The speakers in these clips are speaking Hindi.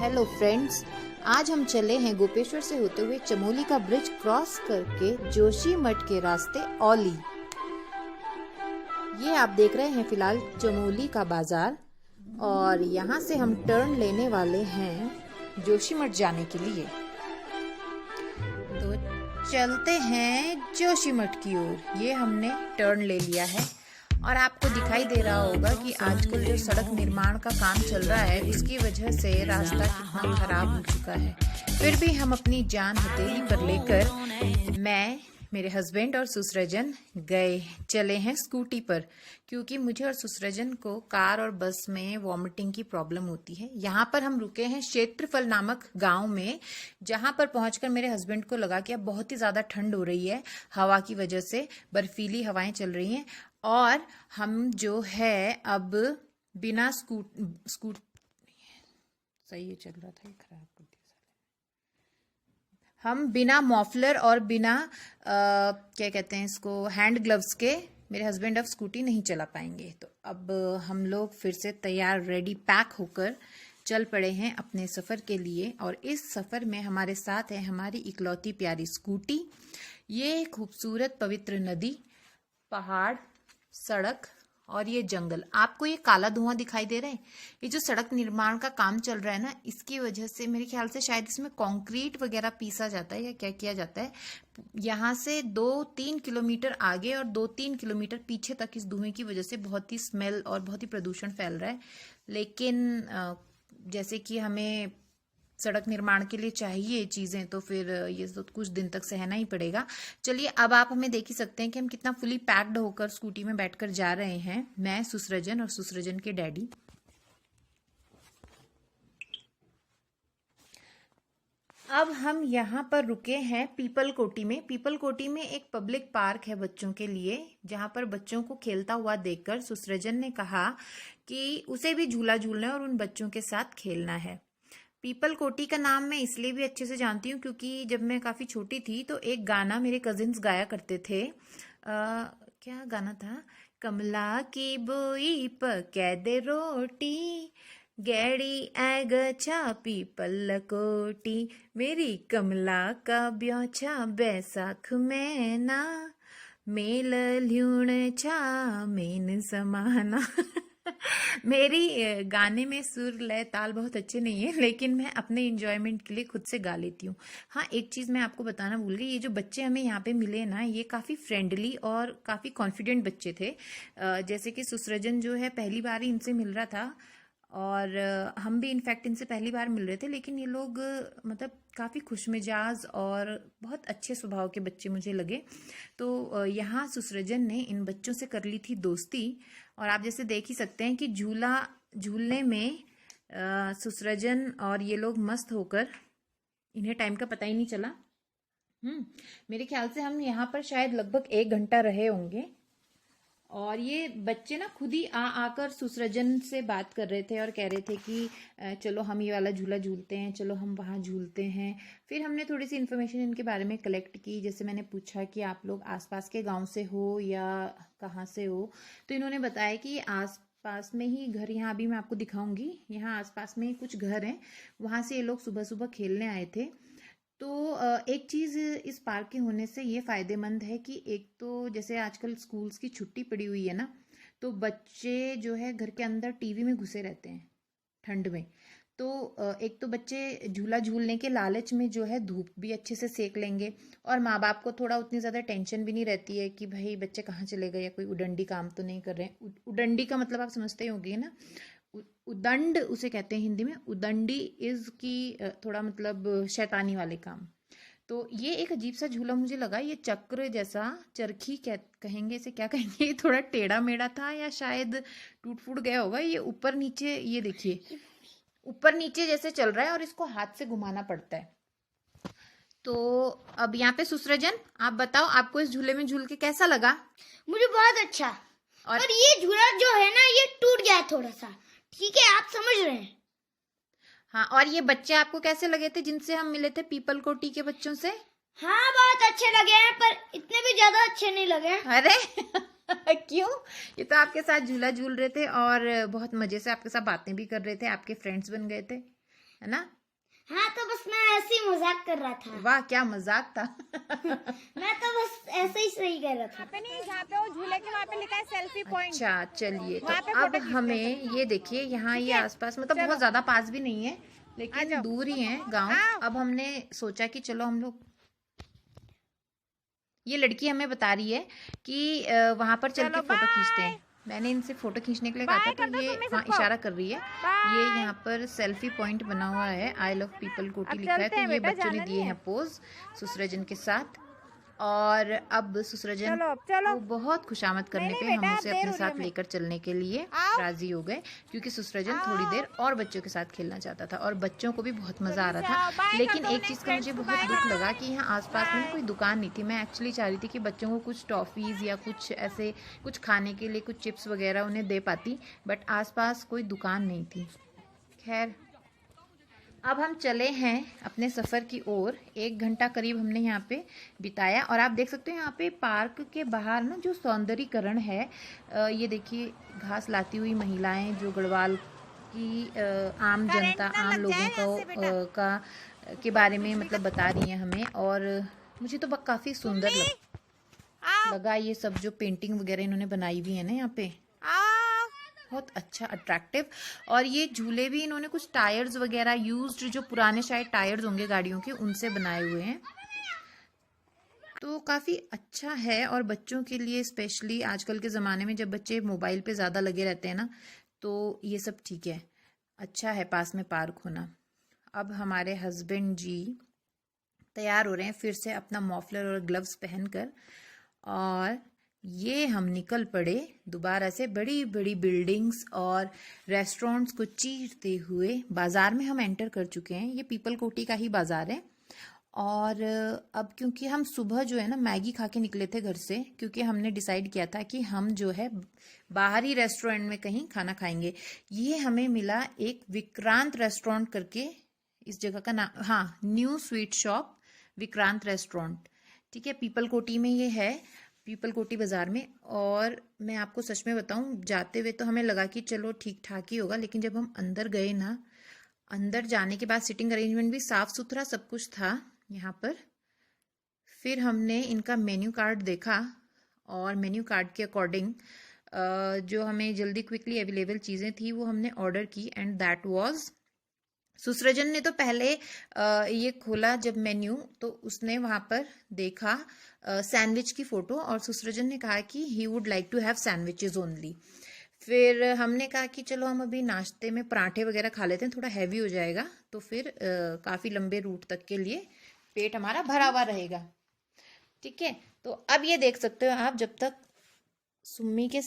हेलो फ्रेंड्स, आज हम चले हैं गोपेश्वर से होते हुए चमोली का ब्रिज क्रॉस करके जोशीमठ के रास्ते औली। ये आप देख रहे हैं फिलहाल चमोली का बाजार और यहाँ से हम टर्न लेने वाले हैं जोशीमठ जाने के लिए। तो चलते हैं जोशीमठ की ओर। ये हमने टर्न ले लिया है और आपको दिखाई दे रहा होगा कि आजकल जो सड़क निर्माण का काम चल रहा है उसकी वजह से रास्ता कितना खराब हो चुका है। फिर भी हम अपनी जान हथेली पर लेकर मैं, मेरे हस्बैंड और सुसरजन चले हैं स्कूटी पर, क्योंकि मुझे और सुसरजन को कार और बस में वॉमिटिंग की प्रॉब्लम होती है। यहाँ पर हम रुके हैं क्षेत्रफल नामक गांव में, जहां पर पहुंचकर मेरे हस्बैंड को लगा कि अब बहुत ही ज्यादा ठंड हो रही है, हवा की वजह से बर्फीली हवाएं चल रही हैं और हम जो है अब बिना स्कूट सही है चल रहा था, ये खराब कर दिया। हम बिना मॉफलर और बिना क्या कहते हैं इसको, हैंड ग्लव्स के मेरे हस्बैंड अब स्कूटी नहीं चला पाएंगे। तो अब हम लोग फिर से तैयार रेडी पैक होकर चल पड़े हैं अपने सफ़र के लिए। और इस सफ़र में हमारे साथ है हमारी इकलौती प्यारी स्कूटी, ये खूबसूरत पवित्र नदी, पहाड़, सड़क और ये जंगल। आपको ये काला धुआं दिखाई दे रहा है, ये जो सड़क निर्माण का काम चल रहा है ना, इसकी वजह से मेरे ख्याल से शायद इसमें कंक्रीट वगैरह पीसा जाता है या क्या किया जाता है। यहाँ से 2-3 किलोमीटर आगे और 2-3 किलोमीटर पीछे तक इस धुएं की वजह से बहुत ही स्मेल और बहुत ही प्रदूषण फैल रहा है। लेकिन जैसे कि हमें सड़क निर्माण के लिए चाहिए चीज़ें, तो फिर ये तो कुछ दिन तक सहना ही पड़ेगा। चलिए, अब आप हमें देख ही सकते हैं कि हम कितना फुली पैक्ड होकर स्कूटी में बैठकर जा रहे हैं, मैं, सुसरजन और सुसरजन के डैडी। अब हम यहाँ पर रुके हैं पीपल कोटी में। पीपल कोटी में एक पब्लिक पार्क है बच्चों के लिए, जहाँ पर बच्चों को खेलता हुआ देखकर सुसरजन ने कहा कि उसे भी झूला झूलना है और उन बच्चों के साथ खेलना है। पीपल कोटी का नाम मैं इसलिए भी अच्छे से जानती हूँ क्योंकि जब मैं काफ़ी छोटी थी तो एक गाना मेरे कजिन्स गाया करते थे। क्या गाना था? कमला की बोई पकै दे रोटी, गैड़ी ऐ गछा पीपल कोटी, मेरी कमला का ब्योछा बैसाख मैना, मेल ल्यूण छा मेन समाना। मेरी गाने में सुर लय ताल बहुत अच्छे नहीं है, लेकिन मैं अपने इंजॉयमेंट के लिए खुद से गा लेती हूँ। हाँ, एक चीज़ मैं आपको बताना भूल गई, ये जो बच्चे हमें यहाँ पे मिले ना, ये काफ़ी फ्रेंडली और काफ़ी कॉन्फिडेंट बच्चे थे। जैसे कि सुसरजन जो है पहली बार ही इनसे मिल रहा था और हम भी इनफैक्ट इनसे पहली बार मिल रहे थे, लेकिन ये लोग मतलब काफ़ी खुशमिजाज और बहुत अच्छे स्वभाव के बच्चे मुझे लगे। तो यहाँ सुसरजन ने इन बच्चों से कर ली थी दोस्ती और आप जैसे देख ही सकते हैं कि झूलने में सुसरजन और ये लोग मस्त होकर, इन्हें टाइम का पता ही नहीं चला। मेरे ख्याल से हम यहाँ पर शायद लगभग 1 घंटा रहे होंगे और ये बच्चे ना खुद ही आकर सुसरजन से बात कर रहे थे और कह रहे थे कि चलो हम ये वाला झूला झूलते हैं, चलो हम वहाँ झूलते हैं। फिर हमने थोड़ी सी इन्फॉर्मेशन इनके बारे में कलेक्ट की। जैसे मैंने पूछा कि आप लोग आसपास के गांव से हो या कहाँ से हो, तो इन्होंने बताया कि आसपास में ही घर, यहाँ अभी मैं आपको दिखाऊंगी, यहाँ आसपास में कुछ घर हैं, वहाँ से ये लोग सुबह सुबह खेलने आए थे। तो एक चीज़ इस पार्क के होने से ये फ़ायदेमंद है कि एक तो जैसे आजकल स्कूल्स की छुट्टी पड़ी हुई है ना, तो बच्चे जो है घर के अंदर टीवी में घुसे रहते हैं ठंड में। तो एक तो बच्चे झूला झूलने के लालच में जो है धूप भी अच्छे से सेक लेंगे और माँ बाप को थोड़ा उतनी ज़्यादा टेंशन भी नहीं रहती है कि भाई बच्चे कहाँ चले गए या कोई उडंडी काम तो नहीं कर रहे हैं। उडंडी का मतलब आप समझते ही होंगे ना, उदंड उसे कहते हैं हिंदी में। उदंडी इज की थोड़ा मतलब शैतानी वाले काम। तो ये एक अजीब सा झूला मुझे लगा, ये चक्र जैसा, चरखी कहेंगे इसे, क्या कहेंगे, ये थोड़ा टेढ़ा मेढ़ा था या शायद टूट फूट गया होगा। ये ऊपर नीचे, ये देखिए ऊपर नीचे जैसे चल रहा है और इसको हाथ से घुमाना पड़ता है। तो अब यहाँ पे सुसरजन, आप बताओ आपको इस झूले में झूल के कैसा लगा? मुझे बहुत अच्छा। और ये झूला जो है ना, ये टूट गया थोड़ा सा, ठीक है, आप समझ रहे हैं। हाँ, और ये बच्चे आपको कैसे लगे थे जिनसे हम मिले थे पीपल कोटी के बच्चों से? हाँ, बहुत अच्छे लगे हैं, पर इतने भी ज्यादा अच्छे नहीं लगे। अरे क्यों? ये तो आपके साथ झूला झूल रहे थे और बहुत मजे से आपके साथ बातें भी कर रहे थे, आपके फ्रेंड्स बन गए थे। है ना? हाँ, तो बस मैं ऐसे ही मजाक कर रहा था। वाह, क्या मजाक था। मैं तो बस ऐसे ही सही कर रहा था। पे नहीं, जहाँ पे वो झूले के वहाँ पे लिखा है सेल्फी पॉइंट। अच्छा, चलिए, तो वहाँ पे अब फोटो खींचते हमें ये देखिए, यहाँ ये आसपास मतलब बहुत ज्यादा पास भी नहीं है, लेकिन दूर ही है गांव। अब हमने सोचा कि चलो हम लोग, ये लड़की हमें बता रही है कि वहां पर चल के फोटो खींचते हैं। मैंने इनसे फोटो खींचने के लिए कहा था, तो ये वहाँ इशारा कर रही है। ये यहाँ पर सेल्फी पॉइंट बना हुआ है, आई लव पीपल कोटी लिखा है। तो ये बच्चों ने दिए हैं पोज सुसरजन के साथ। और अब सुसरजन को बहुत खुशामद करने पे हम उसे अपने साथ लेकर चलने के लिए राजी हो गए, क्योंकि सुसरजन थोड़ी देर और बच्चों के साथ खेलना चाहता था और बच्चों को भी बहुत मजा आ रहा था। लेकिन एक चीज़ का मुझे बहुत दुख लगा कि यहाँ आसपास में कोई दुकान नहीं थी। मैं एक्चुअली चाह रही थी कि बच्चों को कुछ टॉफ़ीज़ या कुछ ऐसे कुछ खाने के लिए, कुछ चिप्स वगैरह उन्हें दे पाती, बट आसपास कोई दुकान नहीं थी। खैर, अब हम चले हैं अपने सफ़र की ओर। 1 घंटा करीब हमने यहाँ पे बिताया और आप देख सकते हो यहाँ पे पार्क के बाहर ना जो सौंदर्यीकरण है, ये देखिए घास लाती हुई महिलाएं जो गढ़वाल की आम जनता, आम लोगों का के बारे में मतलब बता रही हैं हमें। और मुझे तो काफ़ी सुंदर लगा ये सब जो पेंटिंग वगैरह इन्होंने बनाई हुई है ना यहाँ पे, बहुत अच्छा, अट्रैक्टिव। और ये झूले भी इन्होंने कुछ टायर्स वगैरह यूज्ड, जो पुराने शायद टायर्स होंगे गाड़ियों के, उनसे बनाए हुए हैं। तो काफ़ी अच्छा है। और बच्चों के लिए स्पेशली आजकल के ज़माने में जब बच्चे मोबाइल पे ज़्यादा लगे रहते हैं ना, तो ये सब ठीक है, अच्छा है पास में पार्क होना। अब हमारे हस्बैंड जी तैयार हो रहे हैं फिर से अपना मॉफलर और ग्लव्स पहनकर, और ये हम निकल पड़े दोबारा से बड़ी बड़ी बिल्डिंग्स और रेस्टोरेंट्स को चीरते हुए। बाज़ार में हम एंटर कर चुके हैं, ये पीपल कोटी का ही बाज़ार है। और अब क्योंकि हम सुबह जो है ना मैगी खा के निकले थे घर से, क्योंकि हमने डिसाइड किया था कि हम जो है बाहरी रेस्टोरेंट में कहीं खाना खाएंगे। ये हमें मिला एक विक्रांत रेस्टोरेंट करके, इस जगह का नाम, हाँ, new sweet shop Vikrant restaurant, ठीक है, पीपल कोटी में ये है, पीपल कोटी बाज़ार में। और मैं आपको सच में बताऊं, जाते हुए तो हमें लगा कि चलो ठीक ठाक ही होगा, लेकिन जब हम अंदर गए ना, अंदर जाने के बाद सिटिंग अरेंजमेंट भी साफ़ सुथरा सब कुछ था यहाँ पर। फिर हमने इनका मेन्यू कार्ड देखा और मेन्यू कार्ड के अकॉर्डिंग जो हमें जल्दी क्विकली अवेलेबल चीज़ें थी वो हमने ऑर्डर की, एंड दैट वाज, सुसरजन ने तो पहले ये खोला जब मेन्यू, तो उसने वहाँ पर देखा सैंडविच की फ़ोटो, और सुसरजन ने कहा कि he would like to have sandwiches only. फिर हमने कहा कि चलो हम अभी नाश्ते में पराठे वगैरह खा लेते हैं, थोड़ा हैवी हो जाएगा, तो फिर काफ़ी लंबे रूट तक के लिए पेट हमारा भरा हुआ रहेगा, ठीक है। तो अब ये देख सकते हो आप, जब तक सुम्मी के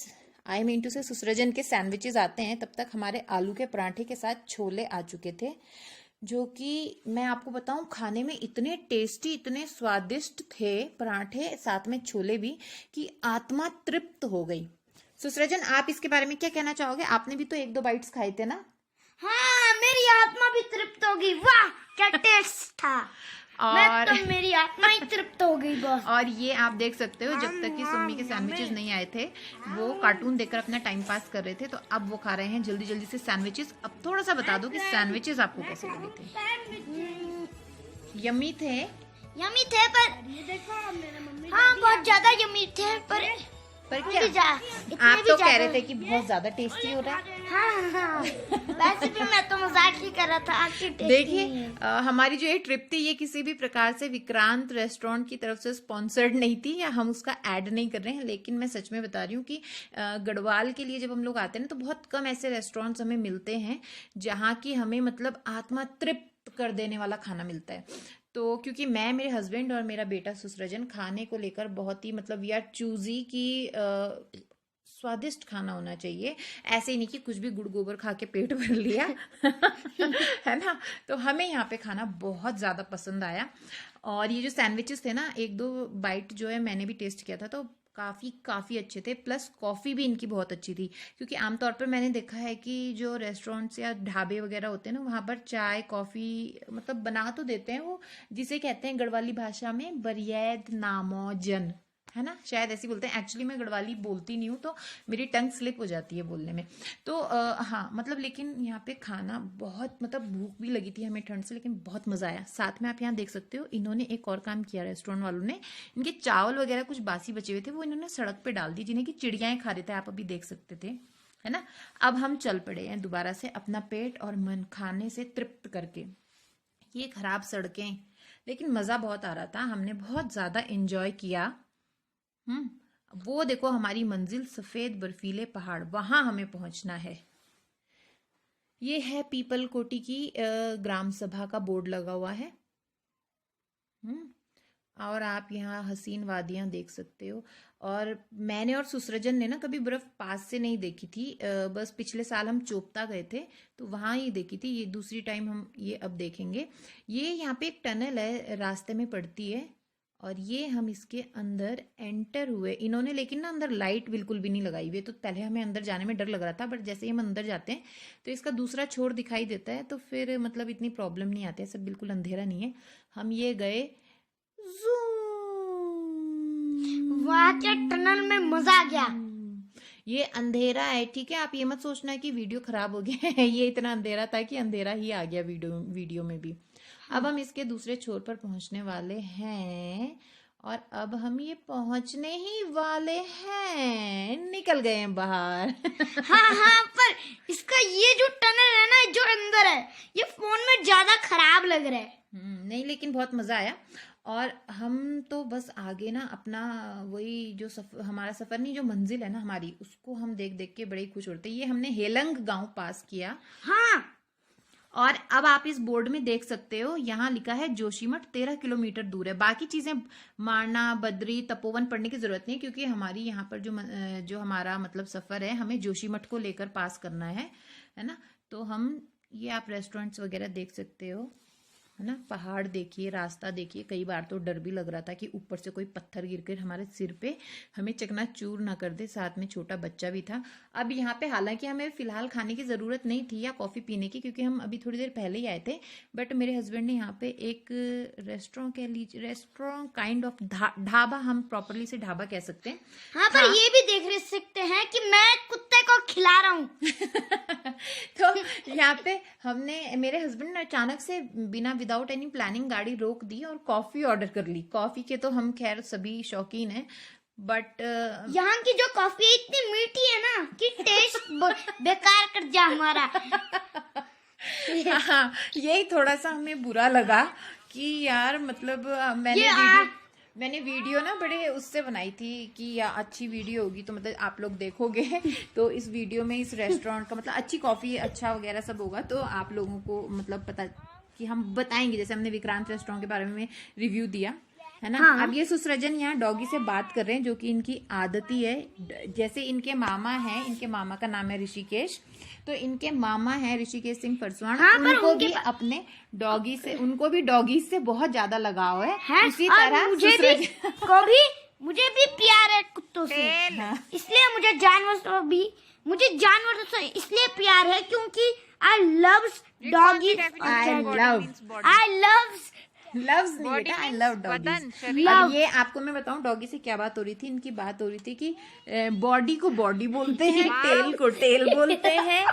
आई मीन टू से सुसरजन के सैंडविचेस आते हैं, तब तक हमारे आलू के पराठे के साथ छोले आ चुके थे, जो कि मैं आपको बताऊं खाने में इतने टेस्टी, इतने स्वादिष्ट थे पराठे, साथ में छोले भी, कि आत्मा तृप्त हो गई। सुसरजन, आप इसके बारे में क्या कहना चाहोगे? आपने भी तो 1-2 बाइट्स खाए थे ना? हाँ, मेरी आत्मा भी तृप्त हो गई। वाह, क्या टेस्ट था। और तो मेरी आत्मा ही तृप्त हो गई बस। और ये आप देख सकते हो, जब तक कि सुम्मी के सैंडविचेस नहीं आए थे, वो कार्टून देखकर अपना टाइम पास कर रहे थे, तो अब वो खा रहे हैं जल्दी जल्दी से सैंडविचेस। अब थोड़ा सा बता दो कि सैंडविचेस आपको कैसे लगे थे? यम्मी थे? यम्मी थे, पर हाँ बहुत ज्यादा यम्मी थे, पर क्या आप तो कह रहे थे कि बहुत ज्यादा टेस्टी हो रहा है? हाँ, वैसे भी मैं तो मजाक ही कर रहा था आपकी। देखिए, हमारी जो ये ट्रिप थी, ये किसी भी प्रकार से विक्रांत रेस्टोरेंट की तरफ से स्पॉन्सर्ड नहीं थी, या हम उसका ऐड नहीं कर रहे हैं, लेकिन मैं सच में बता रही हूँ कि गढ़वाल के लिए जब हम लोग आते हैं ना, तो बहुत कम ऐसे रेस्टोरेंट्स हमें मिलते हैं जहाँ की हमें मतलब आत्मा तृप्त कर देने वाला खाना मिलता है। तो क्योंकि मैं, मेरे हस्बैंड और मेरा बेटा सुसरजन खाने को लेकर बहुत ही मतलब वी आर चूजी की स्वादिष्ट खाना होना चाहिए, ऐसे ही नहीं कि कुछ भी गुड़ गोबर खा के पेट भर लिया है ना। तो हमें यहाँ पे खाना बहुत ज़्यादा पसंद आया। और ये जो सैंडविचेस थे ना, 1-2 बाइट जो है मैंने भी टेस्ट किया था, तो काफ़ी अच्छे थे। प्लस कॉफ़ी भी इनकी बहुत अच्छी थी, क्योंकि आमतौर पर मैंने देखा है कि जो रेस्टोरेंट्स या ढाबे वगैरह होते हैं ना, वहाँ पर चाय कॉफ़ी मतलब बना तो देते हैं वो, जिसे कहते हैं गढ़वाली भाषा में बरियैद नामो जन, है ना, शायद ऐसे बोलते हैं। एक्चुअली मैं गढ़वाली बोलती नहीं हूँ, तो मेरी टंग स्लिप हो जाती है बोलने में। तो हाँ मतलब, लेकिन यहाँ पे खाना बहुत, मतलब भूख भी लगी थी हमें ठंड से, लेकिन बहुत मजा आया। साथ में आप यहाँ देख सकते हो, इन्होंने एक और काम किया रेस्टोरेंट वालों ने, इनके चावल वगैरह कुछ बासी बचे हुए थे, वो इन्होंने सड़क पे डाल दी, जिन्हें की चिड़ियाएं खा रहे थे, आप अभी देख सकते थे, है ना। अब हम चल पड़े हैं दोबारा से अपना पेट और मन खाने से तृप्त करके। ये खराब सड़कें, लेकिन मजा बहुत आ रहा था, हमने बहुत ज्यादा एंजॉय किया। वो देखो हमारी मंजिल, सफेद बर्फीले पहाड़, वहां हमें पहुंचना है। ये है पीपल कोटी की ग्राम सभा का बोर्ड लगा हुआ है। और आप यहाँ हसीन वादियां देख सकते हो। और मैंने और सुसरजन ने ना कभी बर्फ पास से नहीं देखी थी, बस पिछले साल हम चोपता गए थे तो वहां ही देखी थी। ये दूसरी टाइम हम ये अब देखेंगे। ये यहाँ पे एक टनल है, रास्ते में पड़ती है, और ये हम इसके अंदर एंटर हुए। इन्होंने लेकिन ना अंदर लाइट बिल्कुल भी नहीं लगाई हुई, तो पहले हमें अंदर जाने में डर लग रहा था, बट जैसे ही हम अंदर जाते हैं तो इसका दूसरा छोर दिखाई देता है, तो फिर मतलब इतनी प्रॉब्लम नहीं आती है, सब बिल्कुल अंधेरा नहीं है। हम ये गए, वहां के टनल में मजा आ गया। ये अंधेरा है, ठीक है, आप ये मत सोचना कि वीडियो खराब हो गया है। ये इतना अंधेरा था कि अंधेरा ही आ गया वीडियो में भी। अब हम इसके दूसरे छोर पर पहुंचने वाले हैं, और अब हम ये पहुंचने ही वाले हैं, निकल गए हैं बाहर। हाँ, पर इसका ये जो टनल है ना, जो अंदर है, ये फोन में ज्यादा खराब लग रहा है। नहीं, लेकिन बहुत मजा आया। और हम तो बस आगे ना अपना वही जो हमारा सफर नहीं, जो मंजिल है ना हमारी, उसको हम देख देख के बड़े ही खुश होते हैं। ये हमने हेलंग गांव पास किया। हाँ, और अब आप इस बोर्ड में देख सकते हो, यहाँ लिखा है जोशीमठ 13 किलोमीटर दूर है। बाकी चीजें मारना, बद्री, तपोवन पढ़ने की जरूरत नहीं, क्योंकि हमारी यहाँ पर जो हमारा मतलब सफर है, हमें जोशीमठ को लेकर पास करना है ना। तो हम ये आप रेस्टोरेंट्स वगैरह देख सकते हो, है ना। पहाड़ देखिए, रास्ता देखिए। कई बार तो डर भी लग रहा था कि ऊपर से कोई पत्थर गिरकर हमारे सिर पे हमें चकनाचूर ना कर दे। साथ में छोटा बच्चा भी था। अब यहाँ पे हालांकि हमें फिलहाल खाने की जरूरत नहीं थी या कॉफी पीने की, क्योंकि हम अभी थोड़ी देर पहले ही आए थे, बट मेरे हस्बैंड ने यहाँ पे एक रेस्टोरेंट कह लीजिए, रेस्टोरेंट काइंड ऑफ ढाबा, हम प्रॉपरली से ढाबा कह सकते हैं। हाँ, पर ये भी देख सकते हैं कि मैं कुत्ते को खिला रहा हूँ। तो यहाँ पे हमने, मेरे हस्बैंड ने अचानक से बिना विदाउट एनी प्लानिंग गाड़ी रोक दी और कॉफी ऑर्डर कर ली। कॉफी के तो हम खैर सभी शौकीन हैं, बट यहाँ की जो कॉफी है इतनी मीठी है ना कि टेस्ट बेकार कर दिया हमारा। हाँ, यही थोड़ा सा हमें बुरा लगा कि यार मतलब मैंने वीडियो ना बड़े उससे बनाई थी कि या अच्छी वीडियो होगी तो मतलब आप लोग देखोगे तो इस वीडियो में इस रेस्टोरेंट का मतलब अच्छी कॉफी अच्छा वगैरह सब होगा, तो आप लोगों को मतलब पता कि हम बताएंगे। जैसे हमने विक्रांत रेस्टोरेंट के बारे में रिव्यू दिया है ना। हाँ। अब ये सुसरजन यहाँ डॉगी से बात कर रहे हैं, जो कि इनकी आदती है। जैसे इनके मामा हैं, इनके मामा का नाम है ऋषिकेश, तो इनके मामा हैं ऋषिकेश सिंह परसवाण। हाँ, उनको भी अपने डॉगी से, उनको भी डॉगी से बहुत ज्यादा लगाव है। इसी तरह मुझे भी प्यार है कुत्तों से। हाँ। इसलिए मुझे जानवर से इसलिए प्यार है क्योंकि I love doggy. I love doggies। अब ये आपको मैं बताऊं डॉगी से क्या बात हो रही थी। इनकी बात हो रही थी कि बॉडी को बॉडी बोलते हैं, टेल को टेल बोलते हैं,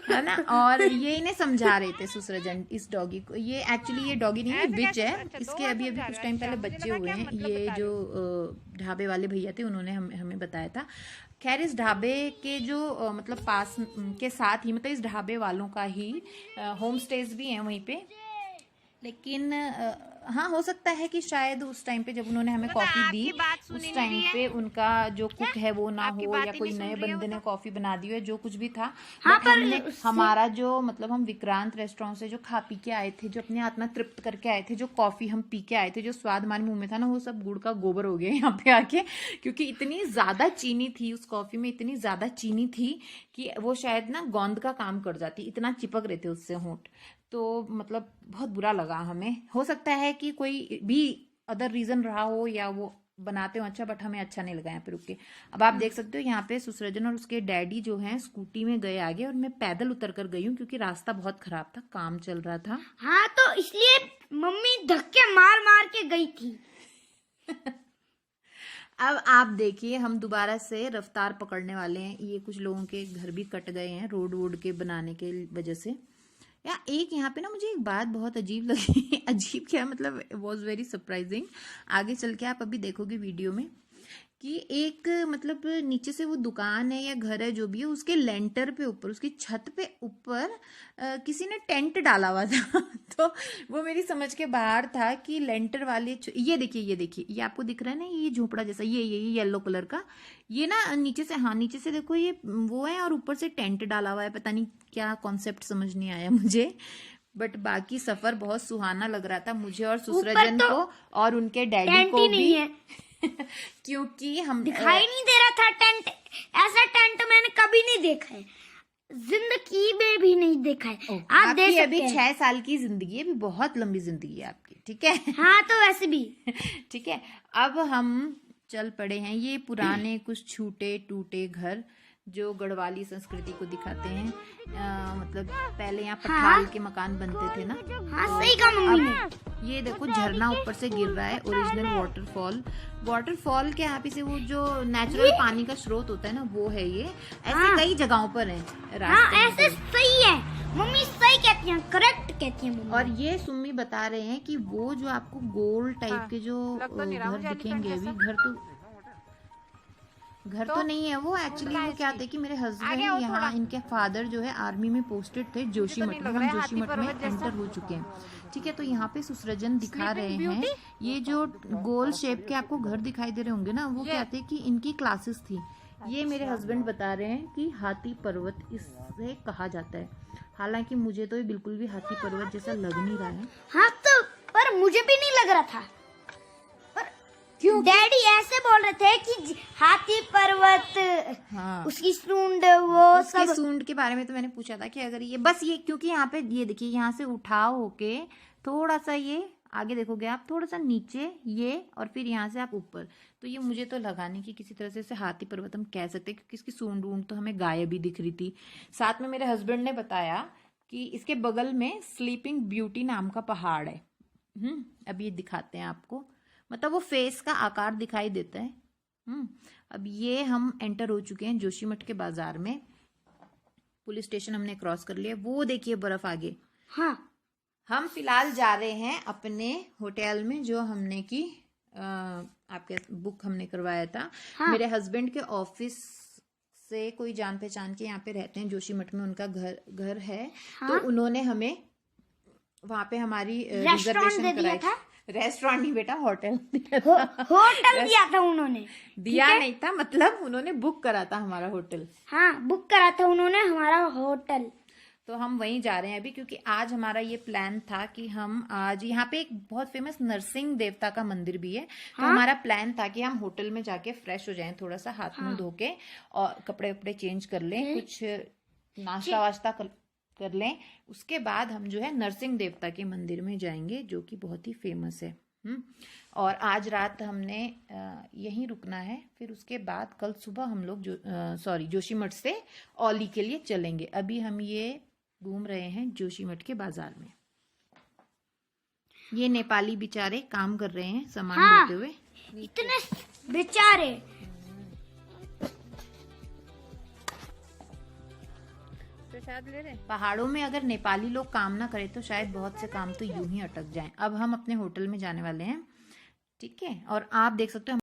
है ना। और ये इन्हें समझा रहे थे सुसरजन इस डॉगी को। ये एक्चुअली ये डॉगी नहीं है, बिच है। इसके अभी कुछ टाइम पहले बच्चे हुए हैं। ये जो ढाबे वाले भैया थे उन्होंने हमें बताया था। खैर इस ढाबे के जो मतलब पास के साथ ही, मतलब इस ढाबे वालों का ही होम स्टेज भी है वहीं पे। लेकिन हाँ, हो सकता है कि शायद उस टाइम पे जब उन्होंने हमें कॉफी दी, उस टाइम पे उनका जो कुक है वो ना हो, या कोई नए बंदे ने कॉफी बना दी हो, जो कुछ भी था। हाँ, हमने हमारा जो मतलब हम विक्रांत रेस्टोरेंट से जो खा पी के आए थे, जो अपने आत्मा तृप्त करके आए थे, जो कॉफी हम पी के आए थे, जो स्वाद हमारे मुंह में था ना, वो सब गुड़ का गोबर हो गया यहाँ पे आके। क्योंकि इतनी ज्यादा चीनी थी उस कॉफी में, इतनी ज्यादा चीनी थी कि वो शायद ना गोंद का काम कर जाती, इतना चिपक रहे थे उससे होंठ। तो मतलब बहुत बुरा लगा हमें। हो सकता है कि कोई भी अदर रीजन रहा हो या वो बनाते हो अच्छा, बट हमें अच्छा नहीं लगा यहाँ पे रुक के। अब आप देख सकते हो यहाँ पे सुसरजन और उसके डैडी जो हैं स्कूटी में गए आगे, और मैं पैदल उतर कर गई हूँ क्योंकि रास्ता बहुत खराब था, काम चल रहा था। हाँ, तो इसलिए मम्मी धक्के मार मार के गई थी। अब आप देखिए, हम दोबारा से रफ्तार पकड़ने वाले हैं। ये कुछ लोगों के घर भी कट गए हैं रोड वोड के बनाने के वजह से। या एक यहाँ पे ना मुझे एक बात बहुत अजीब लगी। अजीब क्या मतलब, वॉज वेरी सरप्राइजिंग। आगे चल के आप अभी देखोगे वीडियो में कि एक मतलब नीचे से वो दुकान है या घर है जो भी है, उसके लेंटर पे ऊपर, उसकी छत पे ऊपर किसी ने टेंट डाला हुआ था। तो वो मेरी समझ के बाहर था कि लेंटर वाले ये देखिए, ये आपको दिख रहा है ना, ये झोपड़ा जैसा, ये येलो कलर का, ये ना नीचे से, हाँ नीचे से देखो ये वो है और ऊपर से टेंट डाला हुआ है। पता नहीं क्या कॉन्सेप्ट समझ नहीं आया मुझे, बट बाकी सफर बहुत सुहाना लग रहा था मुझे और सुसरजन को और उनके डैडी को भी। क्योंकि हम दिखाई नहीं दे रहा था टेंट। ऐसा टेंट मैंने कभी नहीं देखा है, जिंदगी में भी नहीं देखा है। आप देख सकते अभी 6 साल की जिंदगी है, अभी बहुत लंबी जिंदगी है आपकी, ठीक है। हाँ तो वैसे भी ठीक है। अब हम चल पड़े हैं। ये पुराने कुछ छूटे टूटे घर जो गढ़वाली संस्कृति को दिखाते हैं। मतलब पहले यहाँ पठाल के मकान बनते थे ना। हाँ सही कहा मम्मी ने। ये देखो झरना ऊपर से गिर रहा है, ओरिजिनल वाटरफॉल। वाटरफॉल के यहाँ पे से वो जो नेचुरल पानी का स्रोत होता है ना, वो है ये। ऐसे कई जगहों पर है। हाँ ऐसे सही है, मम्मी सही कहती हैं, करेक्ट कहती हैं मम्मी। और ये सुम्मी बता रहे हैं कि वो जो आपको गोल टाइप के जो घर दिखेंगे, अभी घर तो नहीं है वो। एक्चुअली वो क्या थे कि मेरे हस्बैंड यहाँ, इनके फादर जो है आर्मी में पोस्टेड थे जोशीमठ में। हम जोशीमठ में एंटर हो चुके हैं, ठीक है। तो यहाँ पे सुसरजन दिखा रहे हैं ये जो गोल शेप के आपको घर दिखाई दे रहे होंगे ना, वो क्या थे कि इनकी क्लासेस थी। ये मेरे हस्बैंड बता रहे हैं कि हाथी पर्वत इसे कहा जाता है। हालांकि मुझे तो ये बिल्कुल भी हाथी पर्वत जैसा लग नहीं रहा है। हाँ तो पर मुझे भी नहीं लग रहा था। क्यों? डैडी ऐसे बोल रहे थे कि हाथी पर्वत, हाँ। उसकी सूंड, वो सब सूंड के बारे में तो मैंने पूछा था कि अगर ये बस ये, क्योंकि यहाँ पे ये देखिए, यहाँ से उठाव होके थोड़ा सा ये आगे देखोगे आप, थोड़ा सा नीचे ये, और फिर यहाँ से आप ऊपर, तो ये मुझे तो लगाने की किसी तरह से इसे हाथी पर्वत हम कह सकते हैं, क्योंकि इसकी सूंड वूंड तो हमें गायब ही दिख रही थी। साथ में मेरे हस्बैंड ने बताया कि इसके बगल में स्लीपिंग ब्यूटी नाम का पहाड़ है। अब ये दिखाते हैं आपको, मतलब वो फेस का आकार दिखाई देता है। अब ये हम एंटर हो चुके हैं जोशीमठ के बाजार में। पुलिस स्टेशन हमने क्रॉस कर लिया। वो देखिए बर्फ आगे। हाँ हम फिलहाल जा रहे हैं अपने होटल में जो हमने की आपके बुक हमने करवाया था। हाँ। मेरे हस्बैंड के ऑफिस से कोई जान पहचान के यहाँ पे रहते हैं जोशीमठ में, उनका घर है। हाँ? तो उन्होंने हमें वहाँ पे हमारी रिजर्वेशन कराई था। रेस्टोरेंट नहीं बेटा, होटल होटल दिया था उन्होंने। दिया नहीं था, मतलब उन्होंने बुक करा था हमारा होटल। हाँ बुक करा था उन्होंने हमारा होटल। तो हम वहीं जा रहे हैं अभी, क्योंकि आज हमारा ये प्लान था कि हम आज यहाँ पे एक बहुत फेमस नरसिंह देवता का मंदिर भी है। हाँ? तो हमारा प्लान था कि हम होटल में जाके फ्रेश हो जाएं, थोड़ा सा हाथ मुंह धो के और कपड़े वपड़े चेंज कर लें, कुछ नाश्ता वाश्ता कर लें। उसके बाद हम जो है नरसिंह देवता के मंदिर में जाएंगे, जो कि बहुत ही फेमस है। और आज रात हमने यहीं रुकना है। फिर उसके बाद कल सुबह हम लोग जोशीमठ से औली के लिए चलेंगे। अभी हम ये घूम रहे हैं जोशीमठ के बाजार में। ये नेपाली बेचारे काम कर रहे हैं सामान ढोते हुए। इतने बेचारे। प्रसाद ले रहे। पहाड़ों में अगर नेपाली लोग काम ना करें तो शायद बहुत से काम तो यूं ही अटक जाएं। अब हम अपने होटल में जाने वाले हैं, ठीक है। और आप देख सकते हो